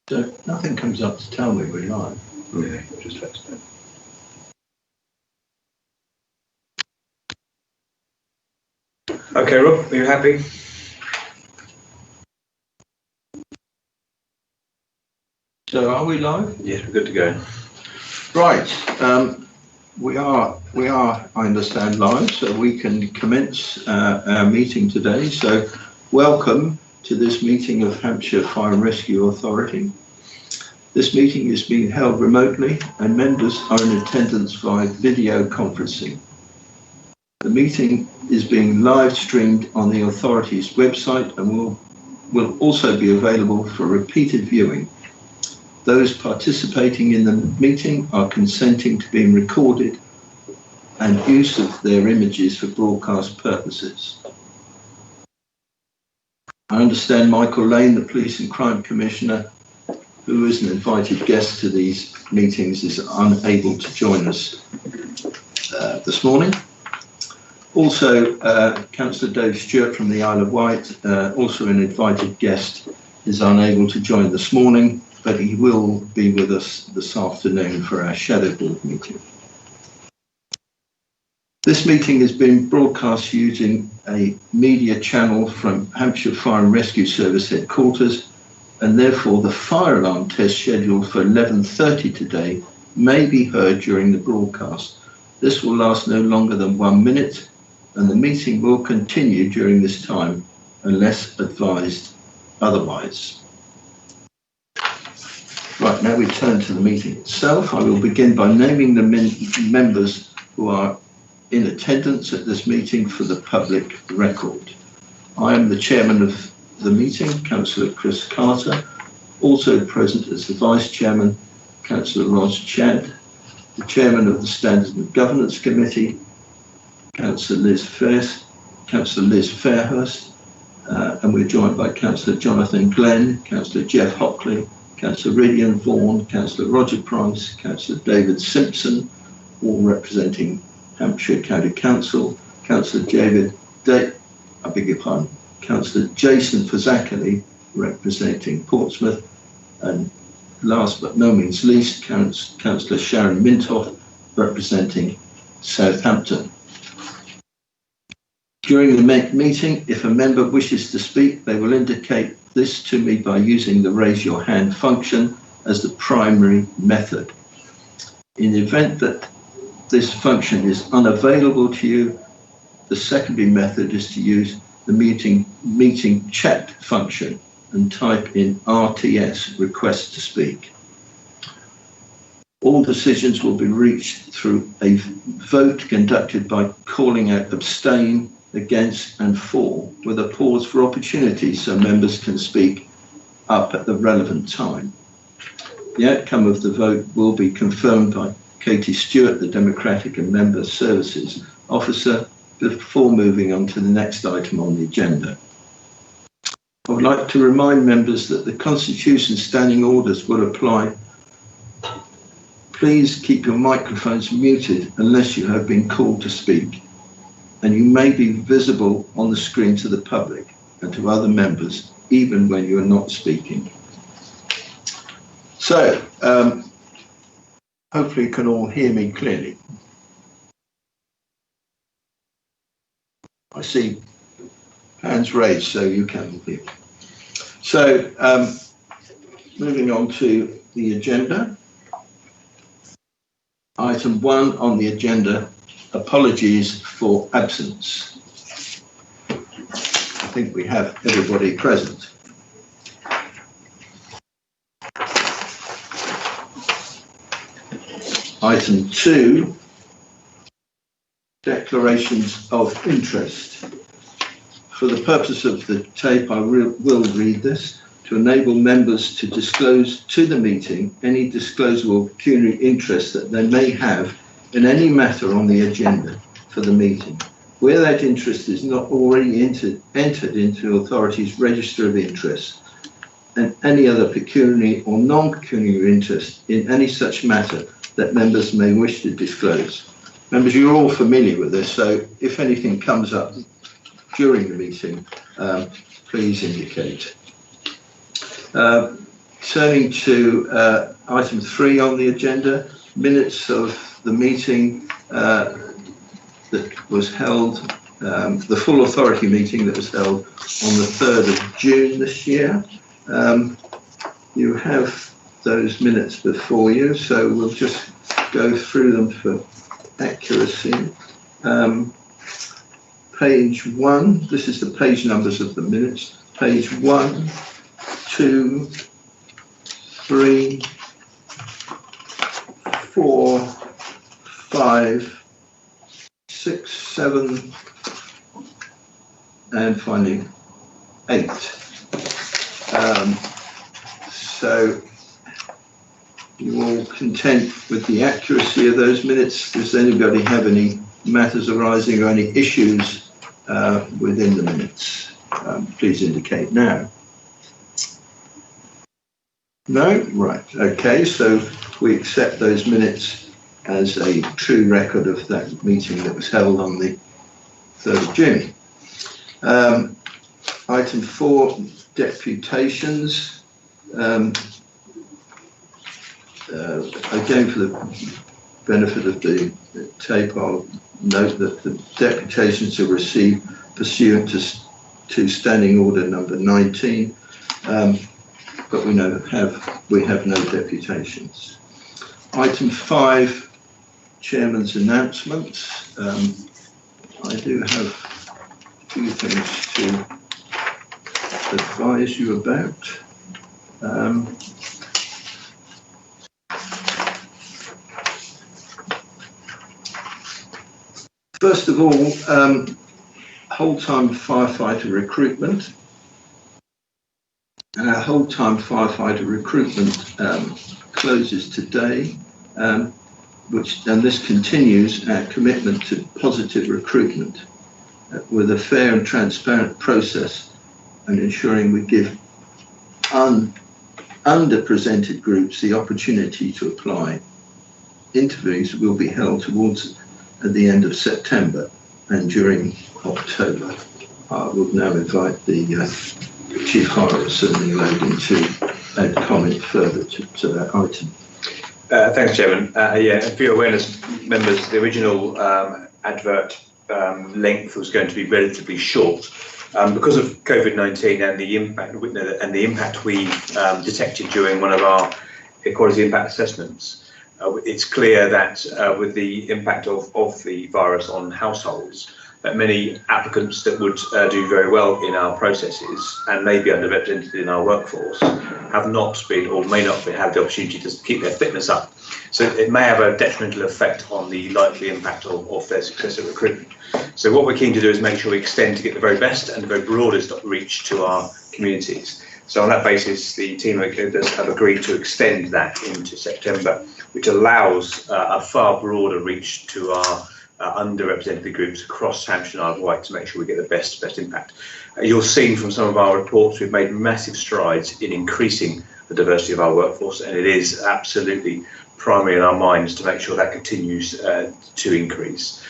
So nothing comes up to tell me we're live. Yeah, just let us know. Okay, Rob, are you happy? So are we live? Yes, we're good to go. Right. We are, I understand, live, so we can commence our meeting today. So welcome to this meeting of Hampshire Fire and Rescue Authority. This meeting is being held remotely and members are in attendance via video conferencing. The meeting is being live streamed on the authority's website and will also be available for repeated viewing. Those participating in the meeting are consenting to being recorded and use of their images for broadcast purposes. I understand Michael Lane, the Police and Crime Commissioner, who is an invited guest to these meetings, is unable to join us this morning. Also, Councillor Dave Stewart from the Isle of Wight, also an invited guest, is unable to join this morning, but he will be with us this afternoon for our Shadow Board meeting. This meeting has been broadcast using a media channel from Hampshire Fire and Rescue Service headquarters, and therefore the fire alarm test scheduled for 11:30 today may be heard during the broadcast. This will last no longer than 1 minute, and the meeting will continue during this time unless advised otherwise. Right, now we turn to the meeting itself. I will begin by naming the members who are in attendance at this meeting for the public record. I am the chairman of the meeting, Councillor Chris Carter. Also present as the vice chairman, Councillor Ros Chad, the chairman of the Standards and Governance Committee, Councillor Liz Fairhurst, and we're joined by Councillor Jonathan Glenn, Councillor Jeff Hockley, Councillor Ridian Vaughan, Councillor Roger Price, Councillor David Simpson, all representing Hampshire County Council, Councillor Councillor Jason Fazackerley, representing Portsmouth, and last but no means least, Councillor Sharon Mintoff, representing Southampton. During the meeting, if a member wishes to speak, they will indicate this to me by using the raise your hand function as the primary method. In the event that this function is unavailable to you, the secondary method is to use the meeting chat function and type in RTS, request to speak. All decisions will be reached through a vote conducted by calling out abstain, against and for, with a pause for opportunity so members can speak up at the relevant time. The outcome of the vote will be confirmed by Katie Stewart, the Democratic and Member Services Officer, before moving on to the next item on the agenda. I would like to remind members that the Constitution standing orders will apply. Please keep your microphones muted unless you have been called to speak, and you may be visible on the screen to the public and to other members, even when you are not speaking. So, hopefully you can all hear me clearly. I see hands raised, so you can hear. So, moving on to the agenda. Item 1 on the agenda, apologies for absence. I think we have everybody present. Item 2, declarations of interest. For the purpose of the tape, I will read this. To enable members to disclose to the meeting any disclosable pecuniary interest that they may have in any matter on the agenda for the meeting, where that interest is not already entered into authority's register of interest, and any other pecuniary or non-pecuniary interest in any such matter that members may wish to disclose. Members, you're all familiar with this, so if anything comes up, during the meeting, please indicate. Turning to item 3 on the agenda, minutes of the meeting that was held, the full authority meeting that was held on the 3rd of June this year. You have those minutes before you, so we'll just go through them for accuracy. Page 1, this is the page numbers of the minutes. Page 1, 2, 3, 4, 5, 6, 7, and finally 8. So you all content with the accuracy of those minutes? Does anybody have any matters arising or any issues within the minutes? Please indicate now. No? Right. Okay, so we accept those minutes as a true record of that meeting that was held on the 3rd of June. Item 4, deputations. Again, for the benefit of the tape, I'll note that the deputations are received pursuant to Standing Order number 19, but we have no deputations. Item 5, Chairman's announcements. I do have a few things to advise you about. First of all, whole-time firefighter recruitment. Whole-time firefighter recruitment closes today, and this continues our commitment to positive recruitment with a fair and transparent process, and ensuring we give underrepresented groups the opportunity to apply. Interviews will be held at the end of September and during October. I will now invite the Chief Hirer, Sir Neil Logan, to add comment further to that item. Thanks, Chairman. Yeah, for your awareness, members, the original advert length was going to be relatively short. Because of COVID-19 and the impact we detected during one of our equality impact assessments, it's clear that with the impact of the virus on households, that many applicants that would do very well in our processes and may be underrepresented in our workforce have not been or may not have the opportunity to keep their fitness up. So it may have a detrimental effect on the likely impact of their success at recruitment. So what we're keen to do is make sure we extend to get the very best and the very broadest reach to our communities. So on that basis, the team have agreed to extend that into September, which allows a far broader reach to our underrepresented groups across Hampshire and Isle of Wight to make sure we get the best impact. You'll see from some of our reports we've made massive strides in increasing the diversity of our workforce, and it is absolutely primary in our minds to make sure that continues to increase.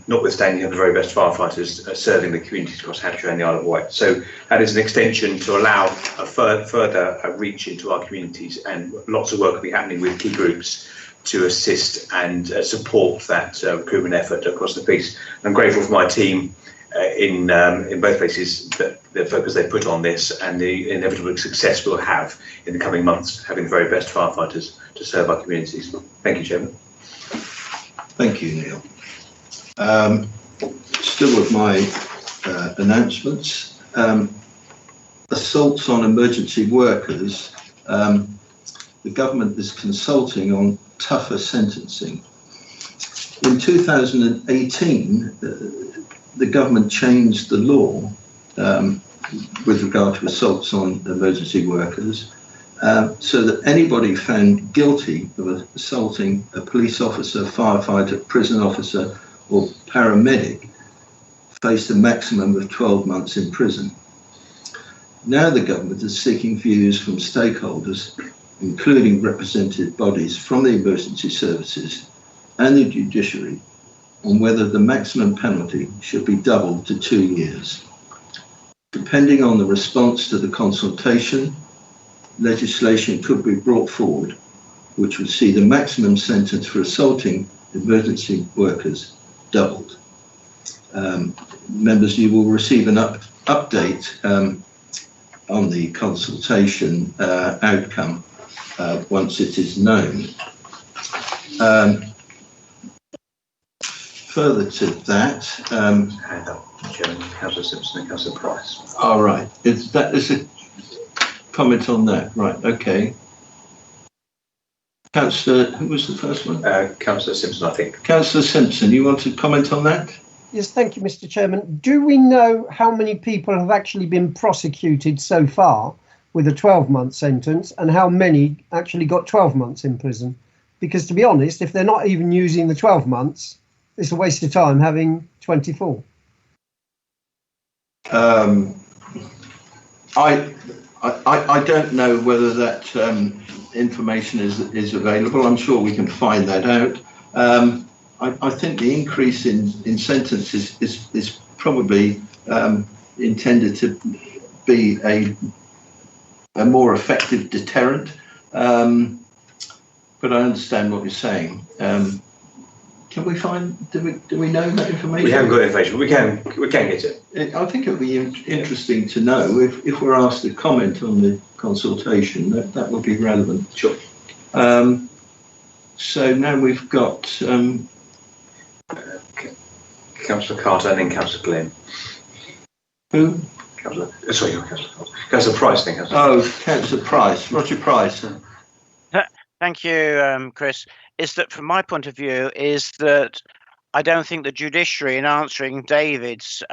Notwithstanding, you have the very best firefighters serving the communities across Hampshire and the Isle of Wight. So that is an extension to allow a further reach into our communities, and lots of work will be happening with key groups to assist and support that recruitment effort across the piece. I'm grateful for my team in both places, that the focus they put on this and the inevitable success we'll have in the coming months, having the very best firefighters to serve our communities. Thank you, Chairman. Thank you, Neil. Still with my announcements, assaults on emergency workers. The government is consulting on tougher sentencing. In 2018, the government changed the law with regard to assaults on emergency workers, so that anybody found guilty of assaulting a police officer, firefighter, prison officer, or paramedic faced a maximum of 12 months in prison. Now the government is seeking views from stakeholders, including represented bodies from the emergency services and the judiciary, on whether the maximum penalty should be doubled to 2 years. Depending on the response to the consultation, legislation could be brought forward which would see the maximum sentence for assaulting emergency workers doubled. Members, you will receive an update on the consultation outcome once it is known. Further to that, Chairman, Councillor Simpson and Councillor Price. All right, is a comment on that? Right, okay. Councillor, who was the first one? Councillor Simpson, I think. Councillor Simpson, you want to comment on that? Yes, thank you, Mr. Chairman. Do we know how many people have actually been prosecuted so far with a 12-month sentence and how many actually got 12 months in prison? Because to be honest, if they're not even using the 12 months, it's a waste of time having 24. I don't know whether that information is available. I'm sure we can find that out. I think the increase in sentences is probably intended to be a more effective deterrent. But I understand what you're saying. Can we find? Do we know that information? We haven't got information, but we can get it. I think it would be interesting to know if we're asked to comment on the consultation. That would be relevant. Sure. So now we've got Councillor Carter and then Councillor Glenn. who? Sorry, Councillor Price. Then Councillor. Oh, Councillor Price, Roger Price. Thank you, Chris. Is that from my point of view is that I don't think the judiciary, in answering David's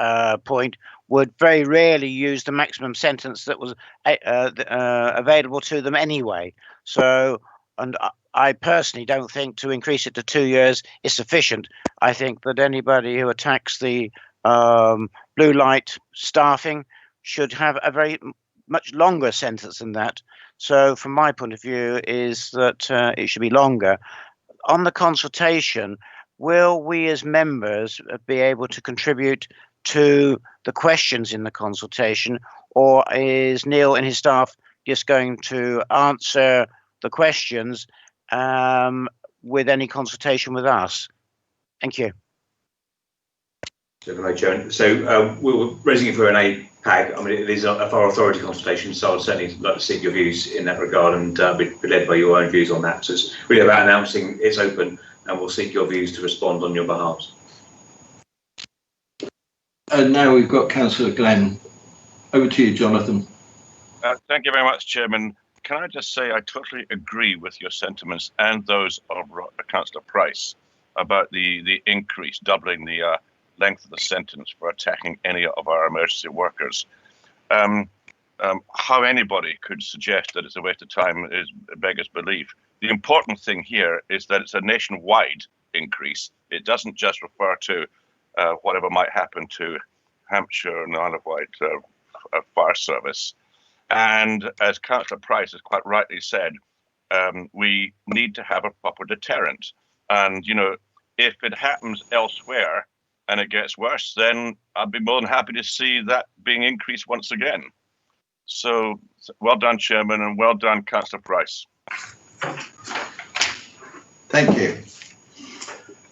point, would very rarely use the maximum sentence that was available to them anyway. So, and I personally don't think to increase it to 2 years is sufficient. I think that anybody who attacks the blue light staffing should have a very much longer sentence than that. So from my point of view is that it should be longer. On the consultation, will we as members be able to contribute to the questions in the consultation, or is Neil and his staff just going to answer the questions with any consultation with us? Thank you. So we were raising it for an APAG. I mean, it is a far authority consultation, so I'd certainly like to seek your views in that regard and be led by your own views on that. So it's really about announcing it's open, and we'll seek your views to respond on your behalf. And now we've got Councillor Glenn. Over to you, Jonathan. Thank you very much, Chairman. Can I just say I totally agree with your sentiments and those of Councillor Price about the increase, doubling the length of the sentence for attacking any of our emergency workers. How anybody could suggest that it's a waste of time is beggars belief. The important thing here is that it's a nationwide increase. It doesn't just refer to whatever might happen to Hampshire and the Isle of Wight fire service. And as Councillor Price has quite rightly said, we need to have a proper deterrent. And, you know, if it happens elsewhere and it gets worse, then I'd be more than happy to see that being increased once again. So well done, Chairman, and well done, Councillor Price. Thank you.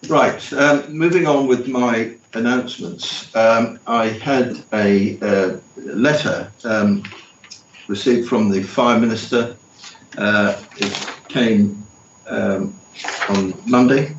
Right, moving on with my announcements. I had a letter received from the Fire Minister. It came on Monday.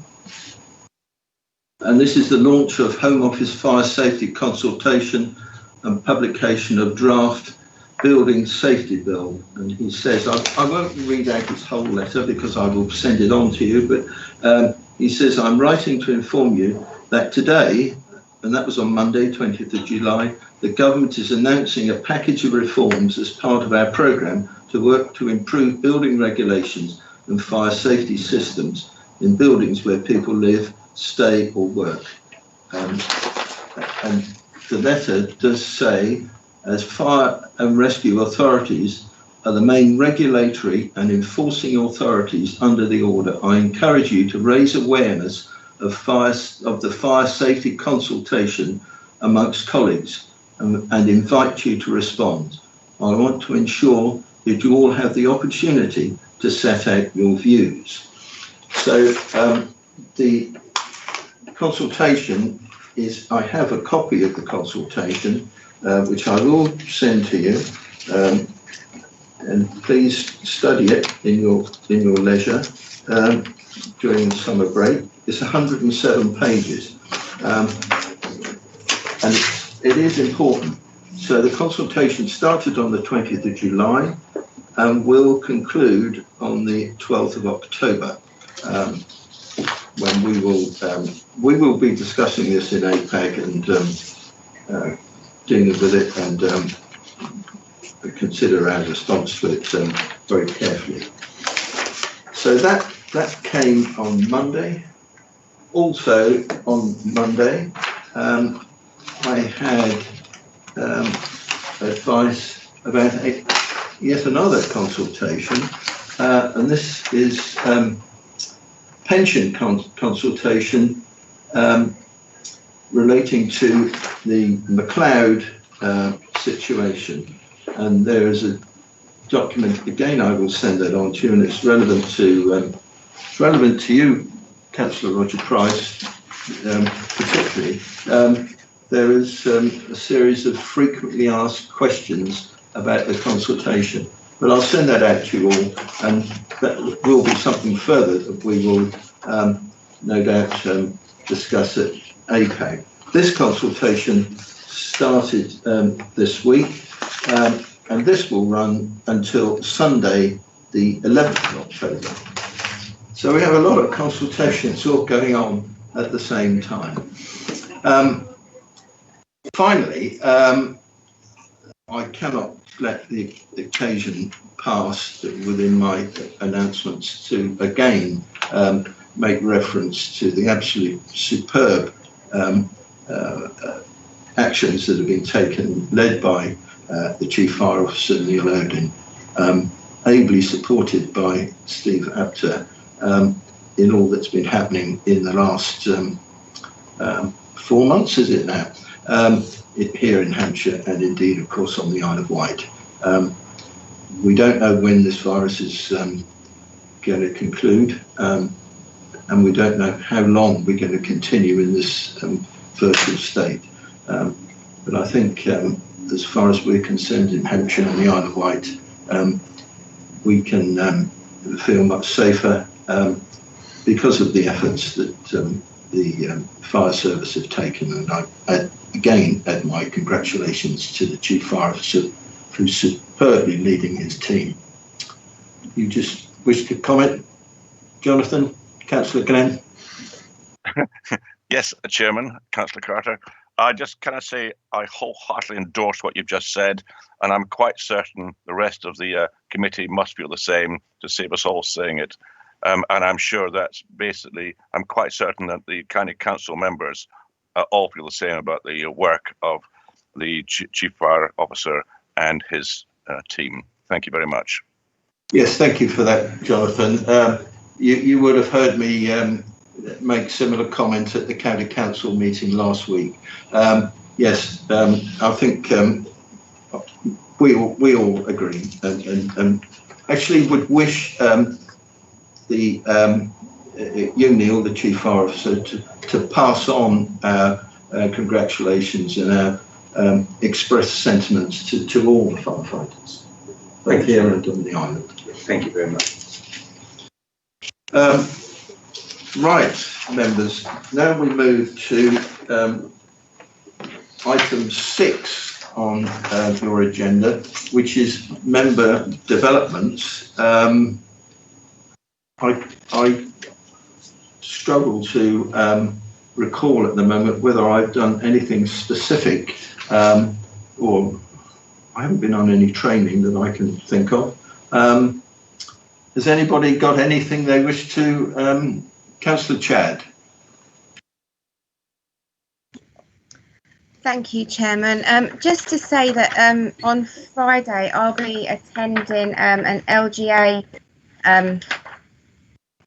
And this is the launch of Home Office Fire Safety Consultation and publication of draft Building Safety Bill. And he says, I won't read out his whole letter because I will send it on to you, but he says, I'm writing to inform you that today, and that was on Monday, 20th of July, the government is announcing a package of reforms as part of our programme to work to improve building regulations and fire safety systems in buildings where people live, stay or work. And the letter does say, as fire and rescue authorities are the main regulatory and enforcing authorities under the order, I encourage you to raise awareness of the fire safety consultation amongst colleagues and invite you to respond. I want to ensure that you all have the opportunity to set out your views. So the consultation is, I have a copy of the consultation, which I will send to you, and please study it in your leisure during the summer break. It's 107 pages, and it is important. So the consultation started on the 20th of July and will conclude on the 12th of October, when we will be discussing this in APAC and dealing with it and consider our response to it very carefully. So that came on Monday. Also on Monday, I had advice about yet another consultation, and this is pension consultation relating to the McLeod situation. And there is a document, again I will send that on to you, and it's relevant to you, Councillor Roger Price, particularly. There is a series of frequently asked questions about the consultation, but I'll send that out to you all, and that will be something further that we will no doubt discuss at APAC. This consultation started this week, and this will run until Sunday the 11th of October. So we have a lot of consultations all going on at the same time. Finally, I cannot let the occasion pass within my announcements to again make reference to the absolute superb actions that have been taken, led by the Chief Fire Officer, Neil Odin, ably supported by Steve Apter, in all that's been happening in the last 4 months, is it now? Here in Hampshire, and indeed, of course, on the Isle of Wight. We don't know when this virus is going to conclude, and we don't know how long we're going to continue in this virtual state. But I think, as far as we're concerned in Hampshire and the Isle of Wight, we can feel much safer because of the efforts that the fire service have taken. And I again add my congratulations to the Chief Fire Officer, who's superbly leading his team. You just wish to comment, Jonathan? Councillor Glenn? Yes, Chairman, Councillor Carter. I just kind of say I wholeheartedly endorse what you've just said, and I'm quite certain the rest of the committee must feel the same, to save us all saying it. And I'm sure that's basically, I'm quite certain that the county council members all feel the same about the work of the Chief Fire Officer and his team. Thank you very much. Yes, thank you for that, Jonathan. You would have heard me make similar comments at the county council meeting last week. Yes, I think we all agree, and actually would wish you, Neil, the Chief Fire Officer, to pass on our congratulations and our express sentiments to all the firefighters, both here and on the island. Thank you very much. Right, members, now we move to item 6 on your agenda, which is member developments. I struggle to recall at the moment whether I've done anything specific, or I haven't been on any training that I can think of. Has anybody got anything they wish to? Councillor Chad. Thank you, Chairman. Just to say that on Friday I'll be attending an LGA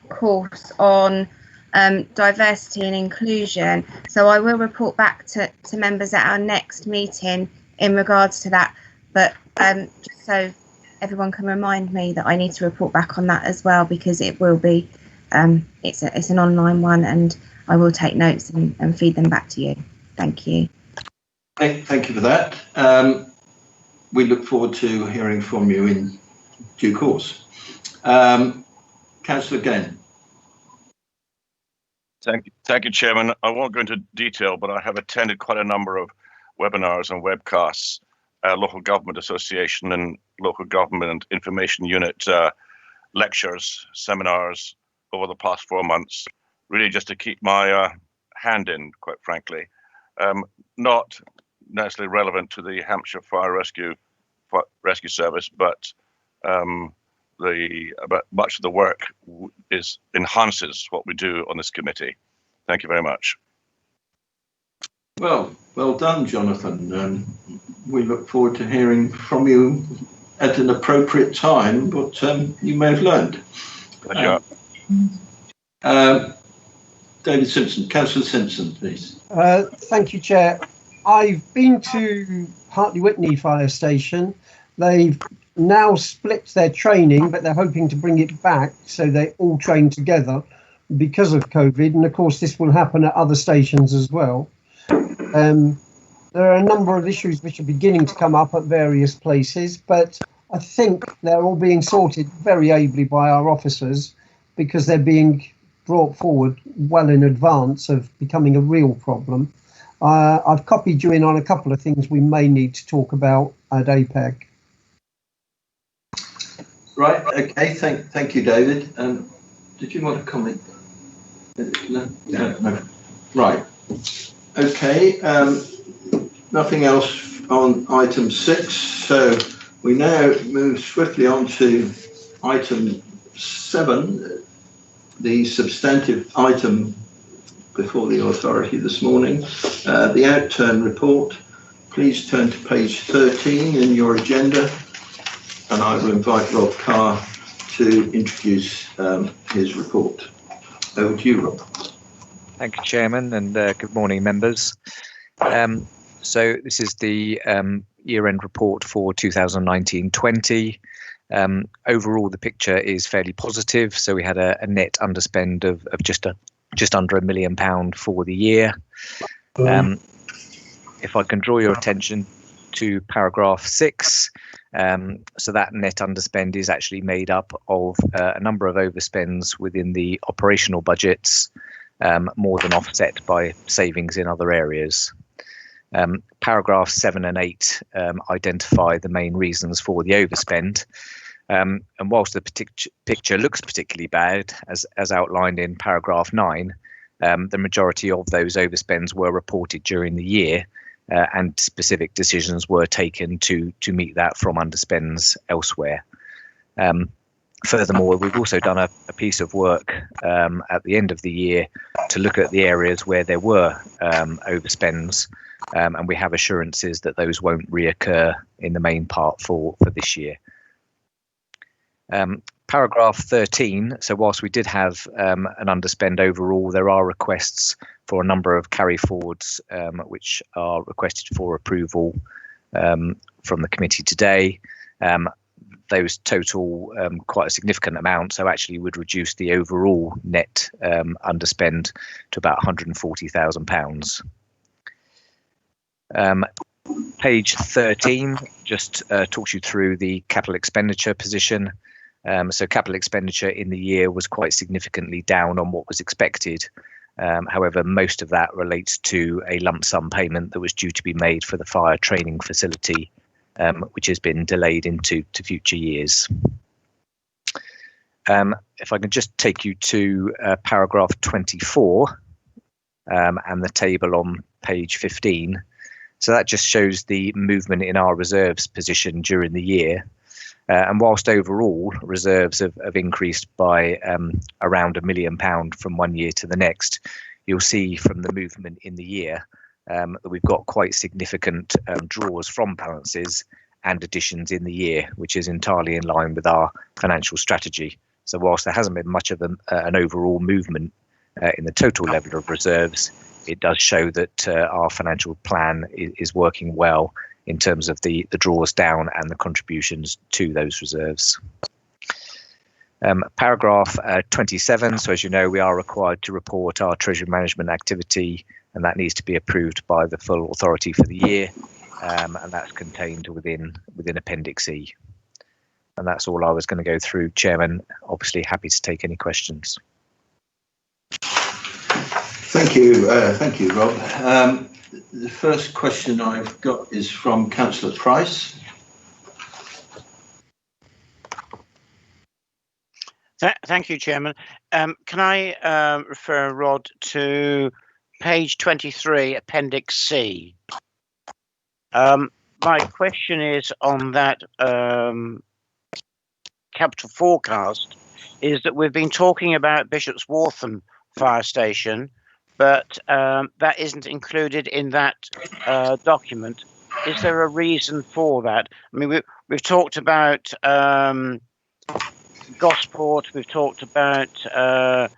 course on diversity and inclusion. So I will report back to members at our next meeting in regards to that. But just so everyone can remind me that I need to report back on that as well, because it will be, it's an online one, and I will take notes and feed them back to you. Thank you. Thank you for that. We look forward to hearing from you in due course. Councillor Gane. Thank you, Chairman. I won't go into detail, but I have attended quite a number of webinars and webcasts, Local Government Association and Local Government Information Unit lectures, seminars over the past 4 months, really just to keep my hand in, quite frankly. Not necessarily relevant to the Hampshire Fire Rescue Service, but much of the work enhances what we do on this committee. Thank you very much. Well done, Jonathan. We look forward to hearing from you at an appropriate time what you may have learned. David Simpson, Councillor Simpson, please. Thank you, Chair. I've been to Hartley Whitney Fire Station. They've now split their training, but they're hoping to bring it back so they all train together because of COVID. And of course, this will happen at other stations as well. There are a number of issues which are beginning to come up at various places, but I think they're all being sorted very ably by our officers, because they're being brought forward well in advance of becoming a real problem. I've copied you in on a couple of things we may need to talk about at APEC. Right, okay, thank you, David. Did you want to comment? No. Right, okay, nothing else on item 6, so we now move swiftly on to item 7, the substantive item before the authority this morning, the outturn report. Please turn to page 13 in your agenda, and I will invite Rob Carr to introduce his report. Over to you, Rob. Thank you, Chairman, and good morning, members. So this is the year-end report for 2019-20. Overall, the picture is fairly positive. So we had a net underspend of just under £1 million for the year. If I can draw your attention to paragraph 6, so that net underspend is actually made up of a number of overspends within the operational budgets, more than offset by savings in other areas. Paragraphs 7 and 8 identify the main reasons for the overspend. And whilst the picture looks particularly bad, as outlined in paragraph 9, the majority of those overspends were reported during the year, and specific decisions were taken to meet that from underspends elsewhere. Furthermore, we've also done a piece of work at the end of the year to look at the areas where there were overspends, and we have assurances that those won't reoccur in the main part for this year. Paragraph 13, so whilst we did have an underspend overall, there are requests for a number of carry forwards which are requested for approval from the committee today. Those total quite a significant amount, so actually would reduce the overall net underspend to about £140,000. Page 13 just talks you through the capital expenditure position. So capital expenditure in the year was quite significantly down on what was expected. However, most of that relates to a lump sum payment that was due to be made for the fire training facility, which has been delayed into future years. If I can just take you to paragraph 24 and the table on page 15. So that just shows the movement in our reserves position during the year. And whilst overall reserves have increased by around £1 million from one year to the next, you'll see from the movement in the year that we've got quite significant draws from balances and additions in the year, which is entirely in line with our financial strategy. So whilst there hasn't been much of an overall movement in the total level of reserves, it does show that our financial plan is working well in terms of the draws down and the contributions to those reserves. Paragraph 27, so as you know, we are required to report our treasury management activity, and that needs to be approved by the full authority for the year, and that's contained within Appendix E. And that's all I was going to go through, Chairman. Obviously happy to take any questions. Thank you, Rob. The first question I've got is from Councillor Price. Thank you, Chairman. Can I refer Rod to page 23, Appendix C? My question is on that capital forecast, is that we've been talking about Bishop's Waltham Fire Station, but that isn't included in that document. Is there a reason for that? I mean, we've talked about Gosport, we've talked about the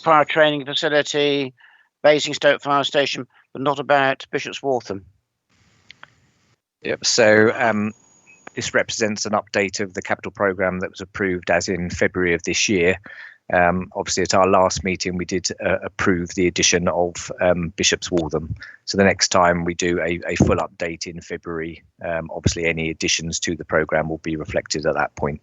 fire training facility, Basingstoke Fire Station, but not about Bishop's Waltham. Yep. So this represents an update of the capital programme that was approved as in February of this year. Obviously, at our last meeting, we did approve the addition of Bishop's Waltham. So the next time we do a full update in February, obviously any additions to the programme will be reflected at that point.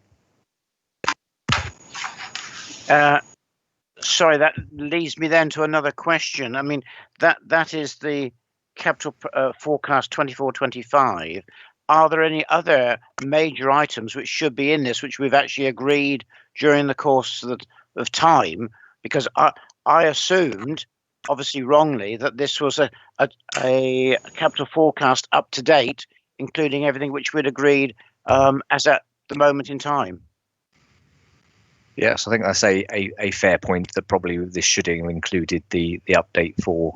Sorry, that leads me then to another question. I mean, that is the capital forecast 24-25. Are there any other major items which should be in this, which we've actually agreed during the course of time? Because I assumed, obviously wrongly, that this was a capital forecast up to date, including everything which we'd agreed as at the moment in time. Yes, I think that's a fair point, that probably this should have included the update for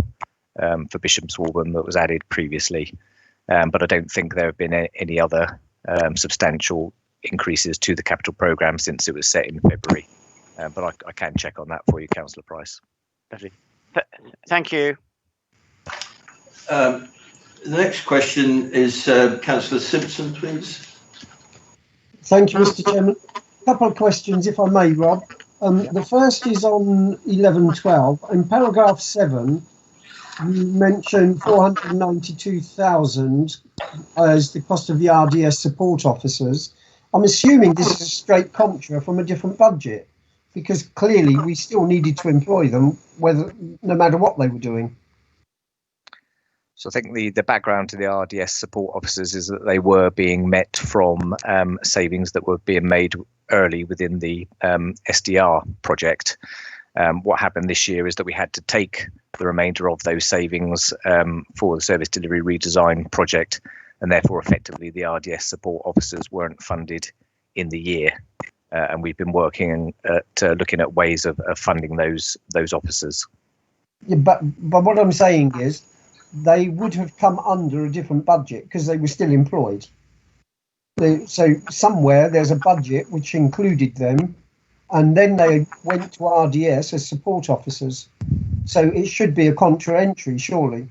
Bishop's Waltham that was added previously. But I don't think there have been any other substantial increases to the capital programme since it was set in February. But I can check on that for you, Councillor Price. Thank you. The next question is Councillor Simpson, please. Thank you, Mr. Chairman. A couple of questions, if I may, Rob. The first is on 11.12. In paragraph 7, you mentioned 492,000 as the cost of the RDS support officers. I'm assuming this is a straight contra from a different budget, because clearly we still needed to employ them, no matter what they were doing. So I think the background to the RDS support officers is that they were being met from savings that were being made early within the SDR project. What happened this year is that we had to take the remainder of those savings for the service delivery redesign project, and therefore effectively the RDS support officers weren't funded in the year. And we've been working at looking at ways of funding those officers. Yeah, but what I'm saying is they would have come under a different budget because they were still employed. So somewhere there's a budget which included them, and then they went to RDS as support officers. So it should be a contra entry, surely.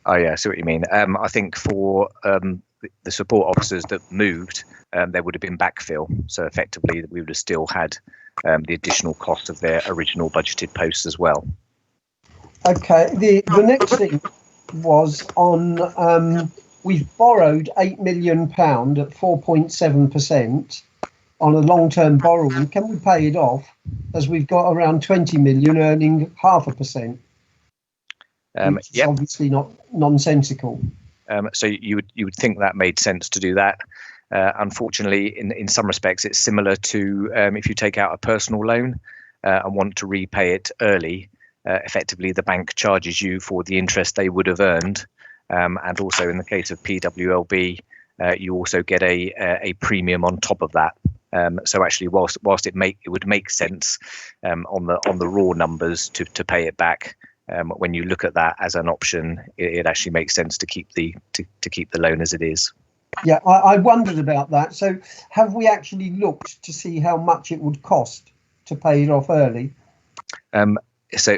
Oh yeah, I see what you mean. I think for the support officers that moved, there would have been backfill. So effectively, we would have still had the additional cost of their original budgeted posts as well. Okay. The next thing was on we've borrowed £8 million at 4.7% on a long-term borrowing. Can we pay it off, as we've got around 20 million earning 0.5%? Which is obviously not nonsensical. So you would think that made sense to do that. Unfortunately, in some respects, it's similar to if you take out a personal loan and want to repay it early. Effectively, the bank charges you for the interest they would have earned, and also in the case of PWLB, you also get a premium on top of that. So actually, whilst it would make sense on the raw numbers to pay it back, when you look at that as an option, it actually makes sense to keep the loan as it is. Yeah, I wondered about that. So have we actually looked to see how much it would cost to pay it off early? So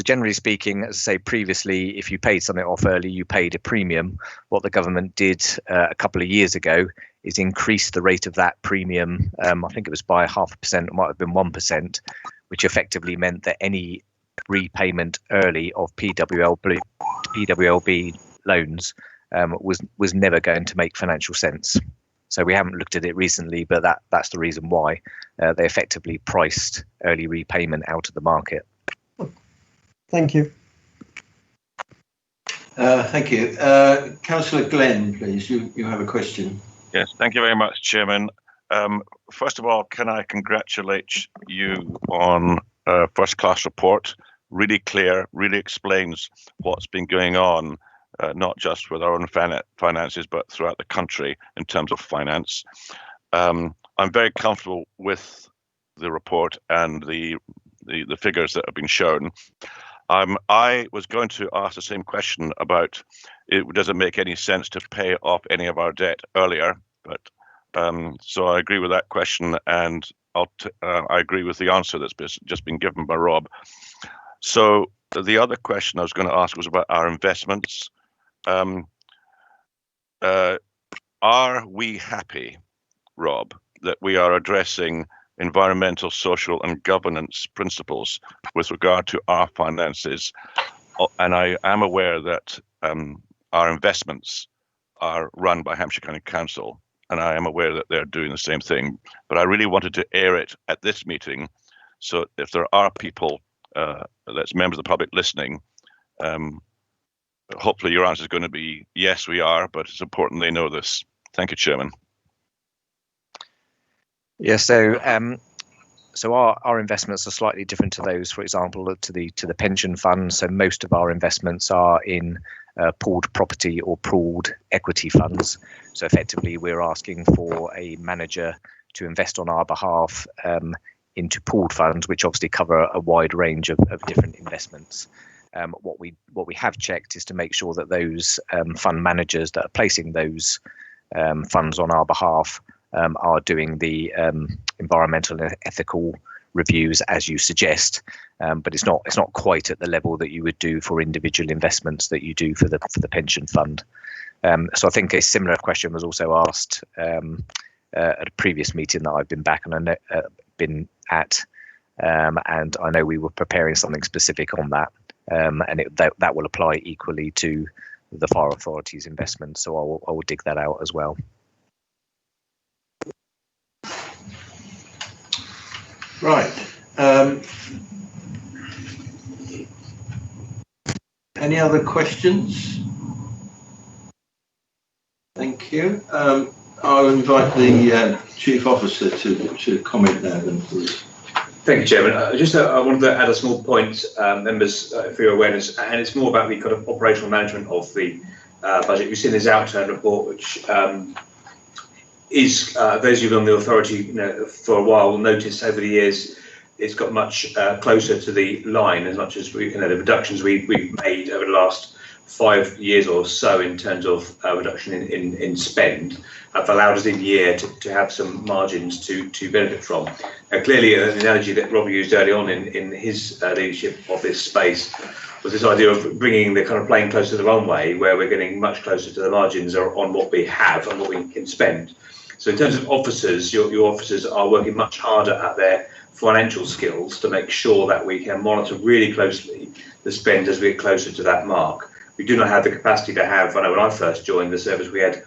generally speaking, as I say previously, if you paid something off early, you paid a premium. What the government did a couple of years ago is increase the rate of that premium. I think it was by 0.5%, it might have been 1%, which effectively meant that any repayment early of PWLB loans was never going to make financial sense. So we haven't looked at it recently, but that's the reason why they effectively priced early repayment out of the market. Thank you. Thank you. Councillor Glenn, please, you have a question. Yes, thank you very much, Chairman. First of all, can I congratulate you on a first-class report? Really clear, really explains what's been going on, not just with our own finances, but throughout the country in terms of finance. I'm very comfortable with the report and the figures that have been shown. I was going to ask the same question about does it make any sense to pay off any of our debt earlier? But so I agree with that question, and I agree with the answer that's just been given by Rob. So the other question I was going to ask was about our investments. Are we happy, Rob, that we are addressing environmental, social and governance principles with regard to our finances? And I am aware that our investments are run by Hampshire County Council, and I am aware that they're doing the same thing. But I really wanted to air it at this meeting, so if there are people, that's members of the public listening, hopefully your answer is going to be yes, we are, but it's important they know this. Thank you, Chairman. Yeah, so our investments are slightly different to those, for example, to the pension fund. So most of our investments are in pooled property or pooled equity funds. So effectively, we're asking for a manager to invest on our behalf into pooled funds, which obviously cover a wide range of different investments. What we have checked is to make sure that those fund managers that are placing those funds on our behalf are doing the environmental and ethical reviews as you suggest, but it's not quite at the level that you would do for individual investments that you do for the pension fund. So I think a similar question was also asked at a previous meeting that I've been back and been at, and I know we were preparing something specific on that, and that will apply equally to the Fire Authority's investments. So I will dig that out as well. Right. Any other questions? Thank you. I'll invite the Chief Officer to comment now then, please. Thank you, Chairman. I wanted to add a small point, members, for your awareness, and it's more about the kind of operational management of the budget. You've seen this outturn report, which is those of you on the authority, for a while will notice over the years it's got much closer to the line, as much as the reductions we've made over the last 5 years or so in terms of reduction in spend have allowed us in the year to have some margins to benefit from. Clearly, an analogy that Rob used early on in his leadership of this space was this idea of bringing the kind of plane closer to the runway, where we're getting much closer to the margins on what we have and what we can spend. So in terms of officers, your officers are working much harder at their financial skills to make sure that we can monitor really closely the spend as we get closer to that mark. We do not have the capacity to have, I know when I first joined the service, we had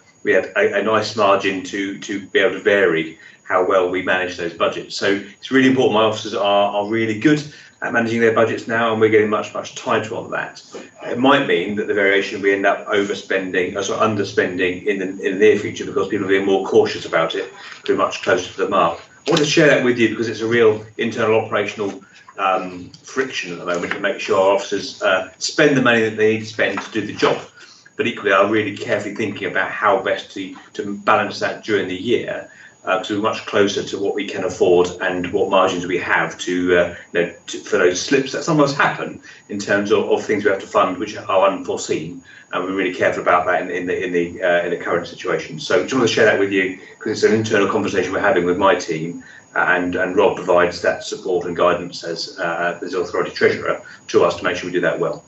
a nice margin to be able to vary how well we manage those budgets. So it's really important. My officers are really good at managing their budgets now, and we're getting much tighter on that. It might mean that the variation we end up underspending in the near future because people are being more cautious about it, we're much closer to the mark. I want to share that with you because it's a real internal operational friction at the moment to make sure our officers spend the money that they need to spend to do the job, but equally are really carefully thinking about how best to balance that during the year because we're much closer to what we can afford and what margins we have for those slips that sometimes happen in terms of things we have to fund which are unforeseen, and we're really careful about that in the current situation. So I just want to share that with you because it's an internal conversation we're having with my team, and Rob provides that support and guidance as Authority Treasurer to us to make sure we do that well.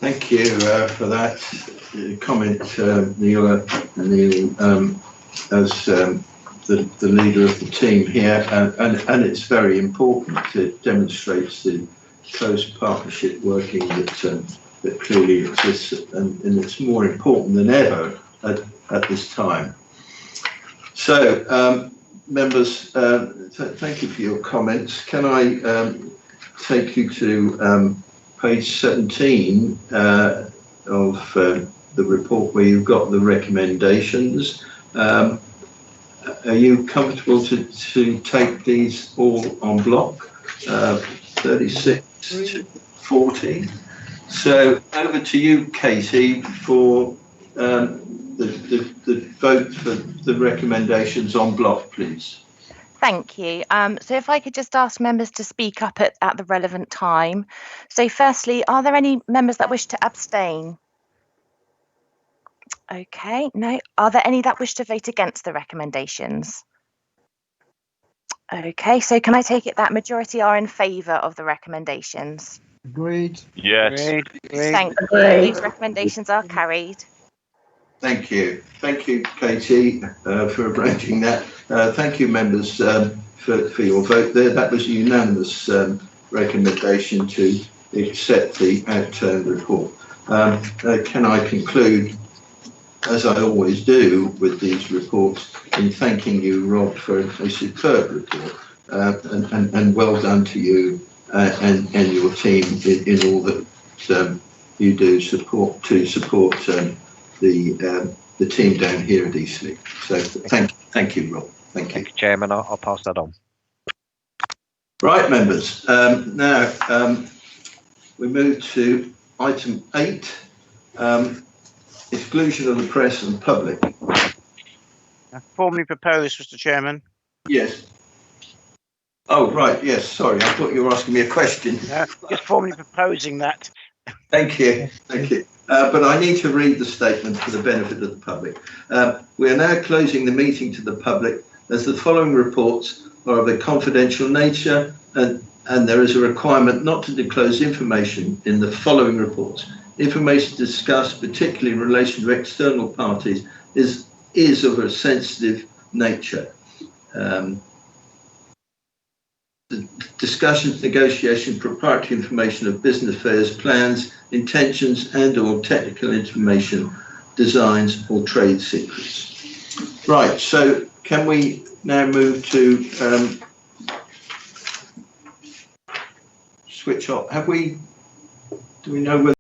Thank you for that comment, Neil, as the leader of the team here, and it's very important. It demonstrates the close partnership working that clearly exists, and it's more important than ever at this time. So, members, thank you for your comments. Can I take you to page 17 of the report where you've got the recommendations? Are you comfortable to take these all en bloc, 36 to 40? So over to you, Katie, for the vote for the recommendations en bloc, please. Thank you. So if I could just ask members to speak up at the relevant time. So firstly, are there any members that wish to abstain? Okay, no. Are there any that wish to vote against the recommendations? Okay, so can I take it that majority are in favour of the recommendations? Agreed. Yes. Agreed. Thank you. These recommendations are carried. Thank you, Katie, for arranging that. Thank you, members, for your vote there. That was a unanimous recommendation to accept the outturned report. Can I conclude, as I always do with these reports, in thanking you, Rob, for a superb report, and well done to you and your team in all that you do support the team down here at Eastleigh. So thank you, Rob. Thank you, Chairman. I'll pass that on. Right, members. Now we move to item 8, exclusion of the press and public. Formally proposed, Mr. Chairman. Yes. Oh, right. Yes. Sorry, I thought you were asking me a question. Just formally proposing that. Thank you. Thank you. But I need to read the statement for the benefit of the public. We are now closing the meeting to the public as the following reports are of a confidential nature, and there is a requirement not to disclose information in the following reports. Information discussed, particularly in relation to external parties, is of a sensitive nature. The discussions, negotiation, proprietary information of business affairs, plans, intentions and/or technical information, designs or trade secrets. Right, so can we now move to switch off? Do we know whether